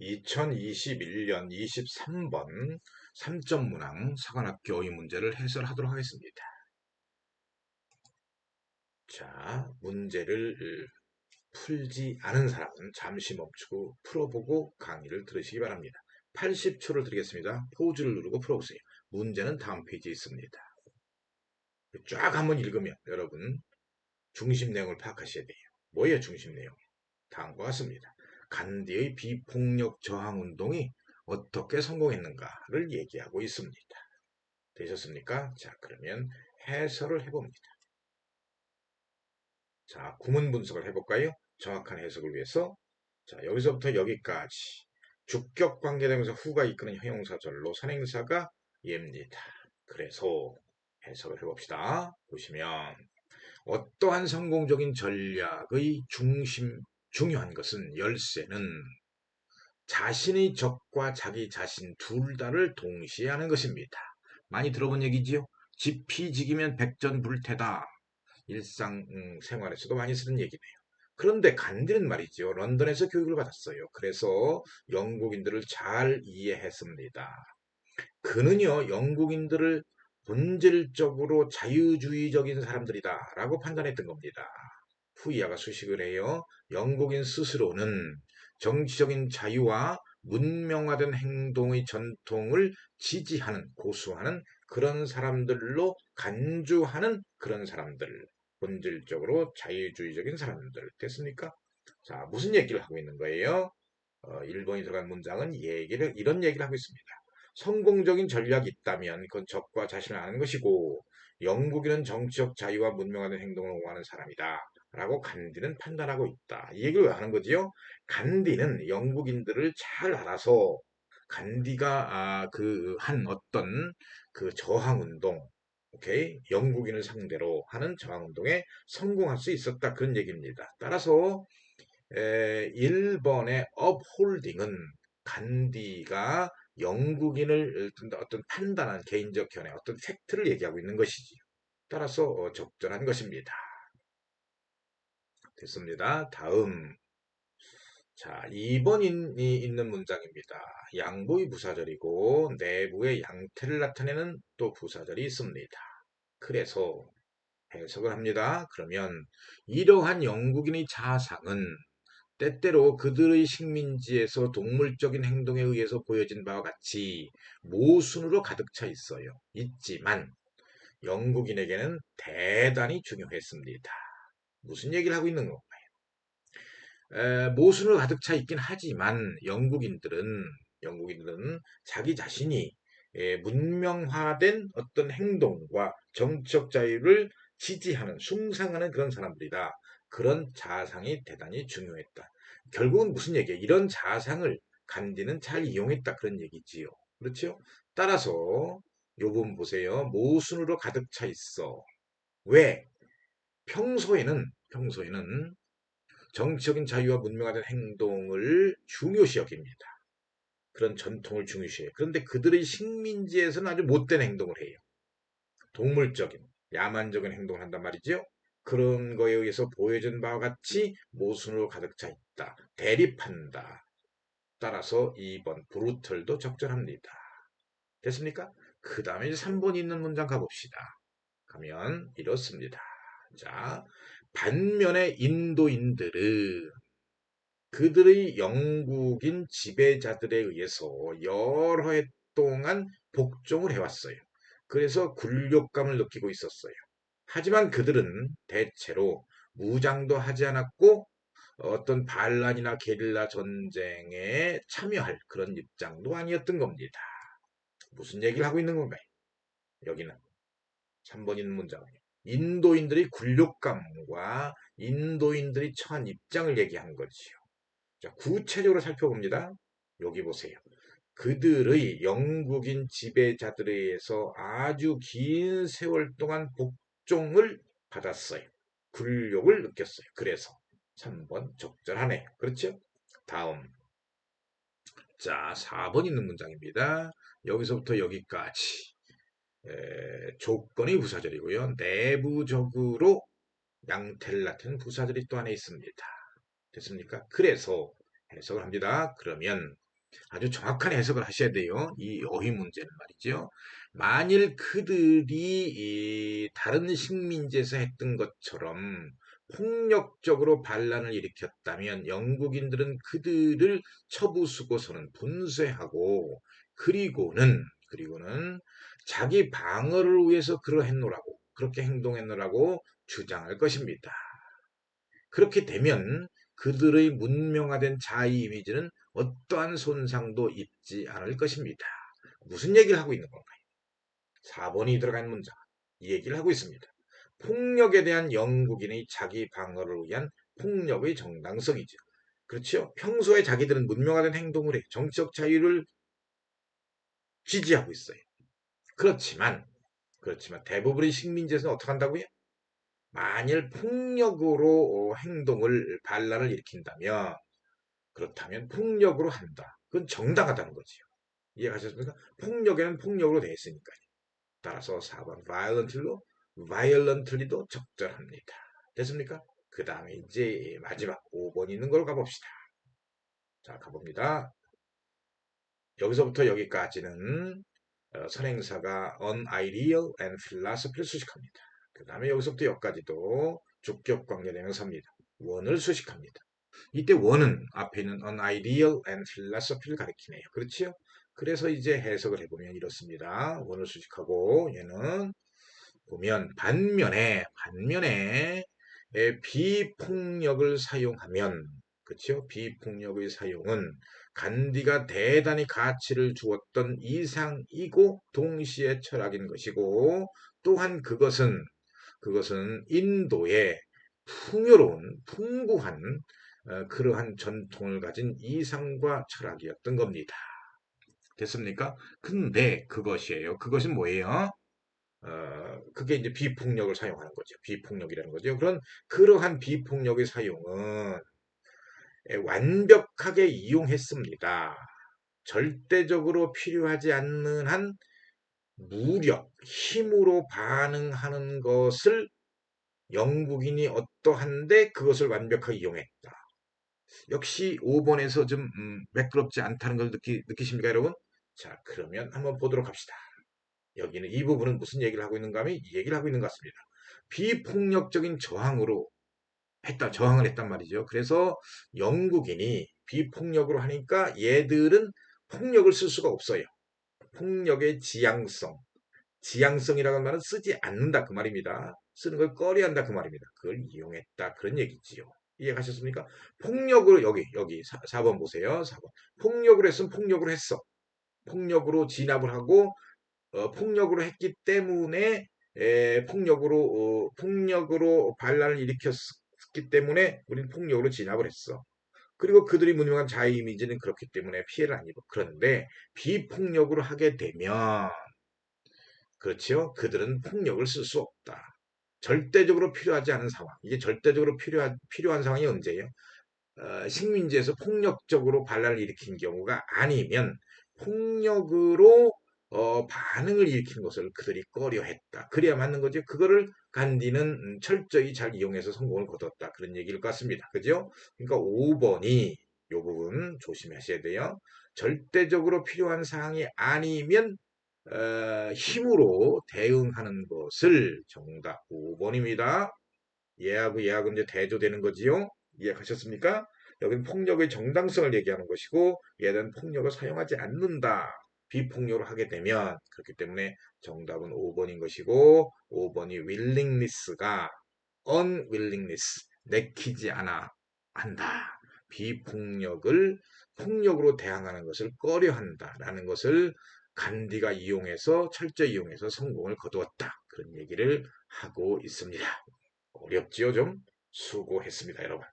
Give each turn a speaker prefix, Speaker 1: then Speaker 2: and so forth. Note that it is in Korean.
Speaker 1: 2021년 23번 3점 문항 사관학교의 문제를 해설하도록 하겠습니다. 자, 문제를 풀지 않은 사람은 잠시 멈추고 풀어보고 강의를 들으시기 바랍니다. 80초를 드리겠습니다. 포즈를 누르고 풀어보세요. 문제는 다음 페이지에 있습니다. 쫙 한번 읽으면 여러분 중심 내용을 파악하셔야 돼요. 뭐예요, 중심 내용? 다음과 같습니다. 간디의 비폭력 저항 운동이 어떻게 성공했는가를 얘기하고 있습니다. 되셨습니까? 자, 그러면 해설을 해봅니다. 자, 구문 분석을 해볼까요? 정확한 해석을 위해서. 자, 여기서부터 여기까지 주격 관계대명사 후가 이끄는 형용사절로 선행사가 얘입니다. 그래서 해석을 해봅시다. 보시면 어떠한 성공적인 전략의 중요한 것은 열쇠는 자신의 적과 자기 자신 둘 다를 동시에 하는 것입니다. 많이 들어본 얘기지요? 지피지기면 백전불태다. 일상 생활에서도 많이 쓰는 얘기네요. 그런데 간디는 말이죠. 런던에서 교육을 받았어요. 그래서 영국인들을 잘 이해했습니다. 그는요, 영국인들을 본질적으로 자유주의적인 사람들이다 라고 판단했던 겁니다. 후이아가 수식을 해요. 영국인 스스로는 정치적인 자유와 문명화된 행동의 전통을 지지하는, 고수하는 그런 사람들로 간주하는 그런 사람들. 본질적으로 자유주의적인 사람들. 됐습니까? 자, 무슨 얘기를 하고 있는 거예요? 1번이 들어간 문장은 이런 얘기를 하고 있습니다. 성공적인 전략이 있다면 그건 적과 자신을 아는 것이고 영국인은 정치적 자유와 문명화된 행동을 옹호하는 사람이다. 라고 간디는 판단하고 있다. 이 얘기를 왜 하는 거지요? 간디는 영국인들을 잘 알아서 간디가 한 어떤 그 저항운동, 오케이? 영국인을 상대로 하는 저항운동에 성공할 수 있었다. 그런 얘기입니다. 따라서 1번의 upholding은 간디가 영국인을 어떤 판단한 개인적 견해, 어떤 팩트를 얘기하고 있는 것이지요. 따라서 적절한 것입니다. 됐습니다. 다음. 자, 2번이 있는 문장입니다. 양보의 부사절이고 내부의 양태를 나타내는 또 부사절이 있습니다. 그래서 해석을 합니다. 그러면 이러한 영국인의 자상은 때때로 그들의 식민지에서 동물적인 행동에 의해서 보여진 바와 같이 모순으로 가득 차 있어요. 있지만 영국인에게는 대단히 중요했습니다. 무슨 얘기를 하고 있는 건가요? 모순으로 가득 차 있긴 하지만 영국인들은 자기 자신이 문명화된 어떤 행동과 정치적 자유를 지지하는, 숭상하는 그런 사람들이다. 그런 자상이 대단히 중요했다. 결국은 무슨 얘기예요? 이런 자상을 간디는 잘 이용했다. 그런 얘기지요. 그렇죠? 따라서 요 부분 보세요. 모순으로 가득 차 있어. 왜? 평소에는 정치적인 자유와 문명화된 행동을 중요시 여깁니다. 그런 전통을 중요시해요. 그런데 그들의 식민지에서는 아주 못된 행동을 해요. 동물적인, 야만적인 행동을 한단 말이죠. 그런 거에 의해서 보여준 바와 같이 모순으로 가득 차 있다. 대립한다. 따라서 2번 브루털도 적절합니다. 됐습니까? 그 다음에 3번 있는 문장 가봅시다. 가면 이렇습니다. 자, 반면에 인도인들은 그들의 영국인 지배자들에 의해서 여러 해 동안 복종을 해왔어요. 그래서 굴욕감을 느끼고 있었어요. 하지만 그들은 대체로 무장도 하지 않았고 어떤 반란이나 게릴라 전쟁에 참여할 그런 입장도 아니었던 겁니다. 무슨 얘기를 하고 있는 건가요? 여기는 3번 있는 문장은 인도인들의 굴욕감과 인도인들이 처한 입장을 얘기한 거지요. 자, 구체적으로 살펴봅니다. 여기 보세요. 그들의 영국인 지배자들에 의해서 아주 긴 세월 동안 복종을 받았어요. 굴욕을 느꼈어요. 그래서 3번 적절하네요. 그렇죠? 다음. 자, 4번 있는 문장입니다. 여기서부터 여기까지. 조건이 부사절이고요. 내부적으로 양태를 나타내는 부사절이 또 하나 있습니다. 됐습니까? 그래서 해석을 합니다. 그러면 아주 정확한 해석을 하셔야 돼요. 이 어휘 문제는 말이죠. 만일 그들이 이 다른 식민지에서 했던 것처럼 폭력적으로 반란을 일으켰다면 영국인들은 그들을 처부수고서는 분쇄하고 그리고는 자기 방어를 위해서 그러했노라고 그렇게 행동했노라고 주장할 것입니다. 그렇게 되면 그들의 문명화된 자의 이미지는 어떠한 손상도 입지 않을 것입니다. 무슨 얘기를 하고 있는 건가요? 4번이 들어간 문장. 이 얘기를 하고 있습니다. 폭력에 대한 영국인의 자기 방어를 위한 폭력의 정당성이죠. 그렇죠? 평소에 자기들은 문명화된 행동을 해 정치적 자유를 지지하고 있어요. 그렇지만 대부분의 식민지에서는 어떻게 한다고요? 만일 폭력으로 반란을 일으킨다면 그렇다면 폭력으로 한다. 그건 정당하다는 거지요. 이해가셨습니까? 폭력에는 폭력으로 되어 있으니까요. 따라서 4번 violently도 적절합니다. 됐습니까? 그 다음에 이제 마지막 5번 있는 걸 가봅시다. 자, 가봅니다. 여기서부터 여기까지는 선행사가 unideal and philosophy를 수식합니다. 그 다음에 여기서부터 여기까지도 주격관계대명사입니다. 원을 수식합니다. 이때 원은 앞에 있는 unideal and philosophy를 가리키네요. 그렇지요? 그래서 이제 해석을 해보면 이렇습니다. 원을 수식하고 얘는 보면 반면에 비폭력을 사용하면 그렇죠? 비폭력의 사용은 간디가 대단히 가치를 주었던 이상이고 동시에 철학인 것이고 또한 그것은 인도의 풍부한 그러한 전통을 가진 이상과 철학이었던 겁니다. 됐습니까? 근데 그것이에요. 그것은 뭐예요? 그게 이제 비폭력을 사용하는 거죠. 비폭력이라는 거죠. 그러한 비폭력의 사용은 완벽하게 이용했습니다. 절대적으로 필요하지 않는 한 무력, 힘으로 반응하는 것을 영국인이 어떠한데 그것을 완벽하게 이용했다. 역시 5번에서 좀 매끄럽지 않다는 걸 느끼십니까, 여러분? 자, 그러면 한번 보도록 합시다. 여기는 이 부분은 무슨 얘기를 하고 있는가 하면 이 얘기를 하고 있는 것 같습니다. 비폭력적인 저항을 했단 말이죠. 그래서 영국인이 비폭력으로 하니까 얘들은 폭력을 쓸 수가 없어요. 폭력의 지향성이라는 말은 쓰지 않는다 그 말입니다. 쓰는 걸 꺼려한다 그 말입니다. 그걸 이용했다 그런 얘기지요. 이해가셨습니까? 폭력으로 여기 4번 보세요. 4번. 폭력으로 했으면 폭력으로 했어. 폭력으로 진압을 하고 폭력으로 했기 때문에 폭력으로 반란을 일으켰기 때문에 우리는 폭력으로 진압을 했어. 그리고 그들이 문명한 자의 이미지는 그렇기 때문에 피해를 안 입어. 그런데 비폭력으로 하게 되면 그렇죠? 그들은 폭력을 쓸 수 없다. 절대적으로 필요하지 않은 상황. 이게 절대적으로 필요한 상황이 언제예요? 식민지에서 폭력적으로 반란을 일으킨 경우가 아니면 폭력으로 반응을 일으키는 것을 그들이 꺼려했다. 그래야 맞는 거죠. 그거를 간디는 철저히 잘 이용해서 성공을 거뒀다. 그런 얘기일 것 같습니다. 그죠? 그러니까 5번이 이 부분 조심하셔야 돼요. 절대적으로 필요한 사항이 아니면 힘으로 대응하는 것을 정답 5번입니다. 예하고 예하고 이제 대조되는 거지요. 이해하셨습니까? 여기는 폭력의 정당성을 얘기하는 것이고 얘는 폭력을 사용하지 않는다. 비폭력을 하게 되면 그렇기 때문에 정답은 5번인 것이고 5번이 willingness가 unwillingness 내키지 않아 한다. 비폭력을 폭력으로 대항하는 것을 꺼려한다라는 것을 간디가 철저히 이용해서 성공을 거두었다. 그런 얘기를 하고 있습니다. 어렵지요, 좀? 수고했습니다, 여러분.